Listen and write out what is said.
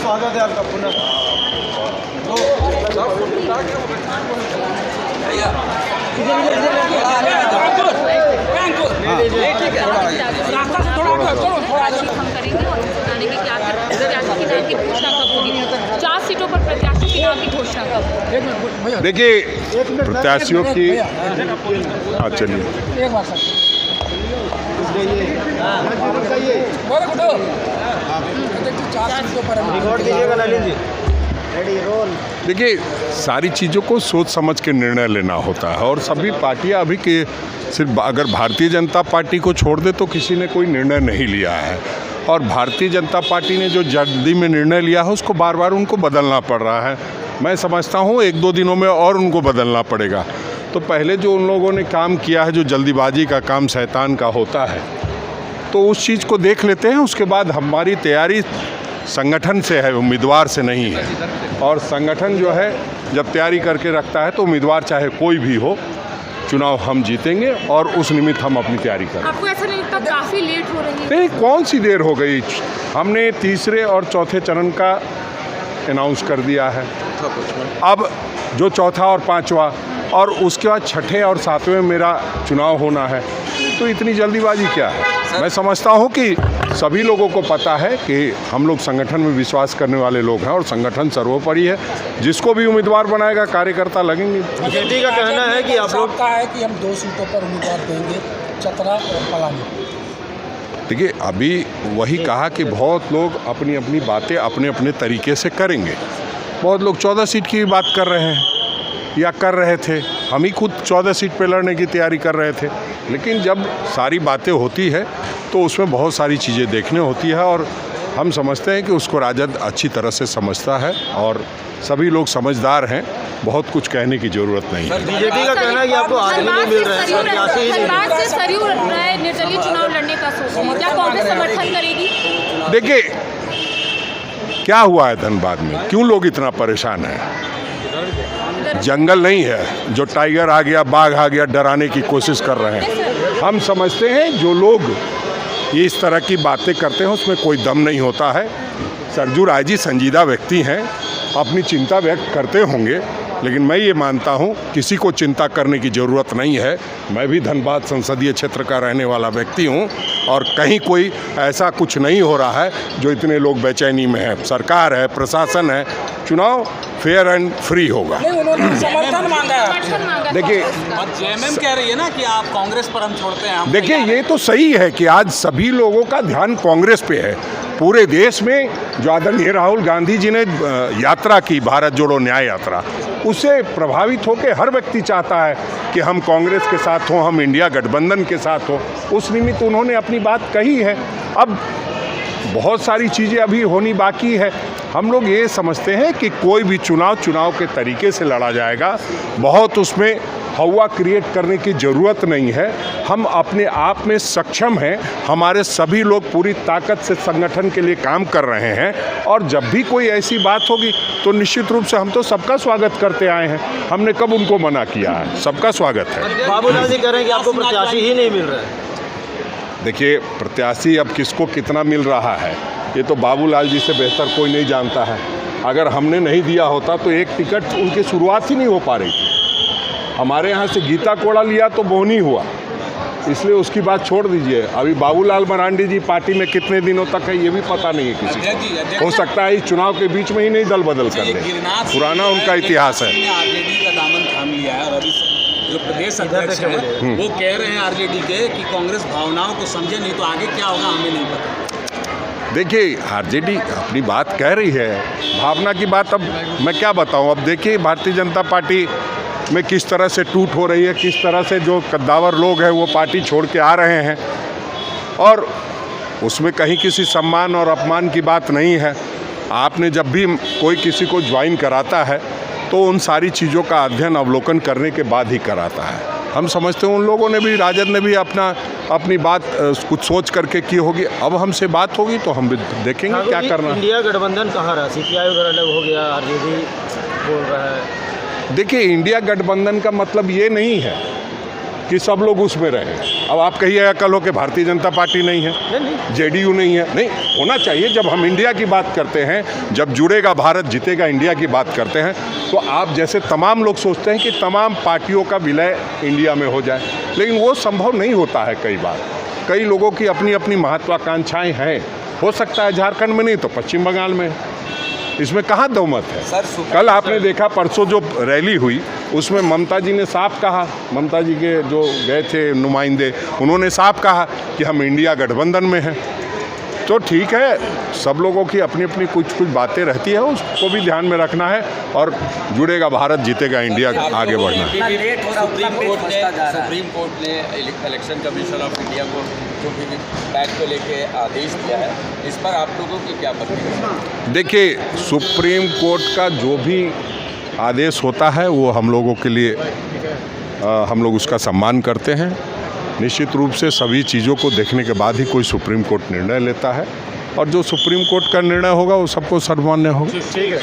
स्वागत है आपका पुनः। चार सीटों पर प्रत्याशियों के नाम की घोषणा कब? देखिए प्रत्याशियों की चलिए देखिए सारी चीज़ों को सोच समझ के निर्णय लेना होता है और सभी पार्टियां अभी के सिर्फ अगर भारतीय जनता पार्टी को छोड़ दे तो किसी ने कोई निर्णय नहीं लिया है और भारतीय जनता पार्टी ने जो जल्दी में निर्णय लिया है उसको बार बार उनको बदलना पड़ रहा है। मैं समझता हूँ 1-2 दिनों में और उनको बदलना पड़ेगा। तो पहले जो उन लोगों ने काम किया है, जो जल्दीबाजी का काम शैतान का होता है, तो उस चीज़ को देख लेते हैं। उसके बाद हमारी तैयारी संगठन से है, उम्मीदवार से नहीं है। और संगठन जो है जब तैयारी करके रखता है तो उम्मीदवार चाहे कोई भी हो, चुनाव हम जीतेंगे और उस निमित्त हम अपनी तैयारी करेंगे। आपको ऐसा नहीं लगता काफ़ी लेट हो रही है? नहीं, कौन सी देर हो गई। हमने तीसरे और चौथे चरण का अनाउंस कर दिया है। अब जो चौथा और पांचवा और उसके बाद छठे और सातवें मेरा चुनाव होना है, तो इतनी जल्दीबाजी क्या है। मैं समझता हूँ कि सभी लोगों को पता है कि हम लोग संगठन में विश्वास करने वाले लोग हैं और संगठन सर्वोपरि है। जिसको भी उम्मीदवार बनाएगा कार्यकर्ता लगेंगे। बीजेपी का कहना है कि आप लोग का है कि हम 2 सीटों पर उम्मीदवार देंगे, चतरा और पलामू। देखिए अभी वही कहा कि बहुत लोग अपनी अपनी बातें अपने अपने तरीके से करेंगे। बहुत लोग 14 सीट की बात कर रहे हैं या कर रहे थे। हम ही खुद 14 सीट पे लड़ने की तैयारी कर रहे थे। लेकिन जब सारी बातें होती है तो उसमें बहुत सारी चीज़ें देखने होती है और हम समझते हैं कि उसको राजद अच्छी तरह से समझता है और सभी लोग समझदार हैं। बहुत कुछ कहने की ज़रूरत नहीं है। बीजेपी का कहना है कि आपको आदमी नहीं मिल रहा है। धनबाद से सरयू राय निर्दलीय चुनाव लड़ने का सोच रही है, क्या कांग्रेस समर्थन करेगी? देखिए क्या हुआ है धनबाद में, क्यों लोग इतना परेशान हैं। जंगल नहीं है जो टाइगर आ गया, बाघ आ गया, डराने की कोशिश कर रहे हैं। हम समझते हैं जो लोग ये इस तरह की बातें करते हैं उसमें कोई दम नहीं होता है। सरयू राय जी संजीदा व्यक्ति हैं, अपनी चिंता व्यक्त करते होंगे, लेकिन मैं ये मानता हूँ किसी को चिंता करने की ज़रूरत नहीं है। मैं भी धनबाद संसदीय क्षेत्र का रहने वाला व्यक्ति हूँ और कहीं कोई ऐसा कुछ नहीं हो रहा है जो इतने लोग बेचैनी में हैं। सरकार है, प्रशासन है, चुनाव फेयर एंड फ्री होगा। उन्होंने समर्थन मांगा है। देखिए जेएमएम कह रही है ना कि आप कांग्रेस पर हम छोड़ते हैं। देखिए ये तो सही है कि आज सभी लोगों का ध्यान कांग्रेस पे है। पूरे देश में जो आदरणीय राहुल गांधी जी ने यात्रा की, भारत जोड़ो न्याय यात्रा, उससे प्रभावित होकर हर व्यक्ति चाहता है कि हम कांग्रेस के साथ हों, हम इंडिया गठबंधन के साथ हों। उस निमित्त उन्होंने अपनी बात कही है। अब बहुत सारी चीज़ें अभी होनी बाकी है। हम लोग ये समझते हैं कि कोई भी चुनाव के तरीके से लड़ा जाएगा। बहुत उसमें हवा क्रिएट करने की ज़रूरत नहीं है। हम अपने आप में सक्षम हैं। हमारे सभी लोग पूरी ताकत से संगठन के लिए काम कर रहे हैं और जब भी कोई ऐसी बात होगी तो निश्चित रूप से हम तो सबका स्वागत करते आए हैं। हमने कब उनको मना किया है, सबका स्वागत है। बाबूलाल जी कह रहे हैं कि आपको प्रत्याशी ही नहीं मिल रहा है। देखिए प्रत्याशी अब किसको कितना मिल रहा है ये तो बाबूलाल जी से बेहतर कोई नहीं जानता है। अगर हमने नहीं दिया होता तो एक टिकट उनकी शुरुआत ही नहीं हो पा रही थी। हमारे यहाँ से गीता कोड़ा लिया तो बोनी हुआ, इसलिए उसकी बात छोड़ दीजिए। अभी बाबूलाल मरांडी जी पार्टी में कितने दिनों तक है ये भी पता नहीं है किसी को। हो सकता है इस चुनाव के बीच में ही नहीं दल बदल कर ले। पुराना उनका इतिहास है। आरजेडी का दामन थाम लिया है और अभी जो प्रदेश अध्यक्ष हैं वो कह रहे हैं आरजेडी के कि कांग्रेस भावनाओं को समझे, नहीं तो आगे क्या होगा हमें नहीं पता। देखिए आरजेडी अपनी बात कह रही है, भावना की बात अब मैं क्या बताऊं। अब देखिए भारतीय जनता पार्टी में किस तरह से टूट हो रही है, किस तरह से जो कद्दावर लोग हैं वो पार्टी छोड़ के आ रहे हैं और उसमें कहीं किसी सम्मान और अपमान की बात नहीं है। आपने जब भी कोई किसी को ज्वाइन कराता है तो उन सारी चीज़ों का अध्ययन अवलोकन करने के बाद ही कराता है। हम समझते हैं उन लोगों ने भी, राजद ने भी अपनी बात कुछ सोच करके की होगी। अब हमसे बात होगी तो हम भी देखेंगे क्या करना है। इंडिया गठबंधन कहाँ रहा, सीपीआई वगैरह अलग हो गया, आरजेडी बोल रहा है। देखिए इंडिया गठबंधन का मतलब ये नहीं है कि सब लोग उसमें रहें। अब आप कहिएगा कल हो कि भारतीय जनता पार्टी नहीं है, नहीं जेडीयू नहीं है, नहीं होना चाहिए। जब हम इंडिया की बात करते हैं, जब जुड़ेगा भारत जीतेगा इंडिया की बात करते हैं, तो आप जैसे तमाम लोग सोचते हैं कि तमाम पार्टियों का विलय इंडिया में हो जाए, लेकिन वो संभव नहीं होता है। कई बार कई लोगों की अपनी अपनी महत्वाकांक्षाएं हैं। हो सकता है झारखंड में नहीं तो पश्चिम बंगाल में, इसमें कहाँ दौमत है। कल आपने देखा परसों जो रैली हुई उसमें ममता जी ने साफ कहा, ममता जी के जो गए थे नुमाइंदे, उन्होंने साफ कहा कि हम इंडिया गठबंधन में हैं। तो ठीक है, सब लोगों की अपनी अपनी कुछ कुछ बातें रहती है, उसको भी ध्यान में रखना है और जुड़ेगा भारत जीतेगा इंडिया आगे बढ़ना है। सुप्रीम कोर्ट ने इलेक्शन कमीशन ऑफ इंडिया को जो वीवीपैट को लेके आदेश दिया है, इस पर आप लोगों की क्या प्रतिक्रिया? देखिए, सुप्रीम कोर्ट का जो भी आदेश होता है वो हम लोगों के लिए हम लोग उसका सम्मान करते हैं। निश्चित रूप से सभी चीज़ों को देखने के बाद ही कोई सुप्रीम कोर्ट निर्णय लेता है, और जो सुप्रीम कोर्ट का निर्णय होगा वो सबको सर्वमान्य होगा। ठीक है।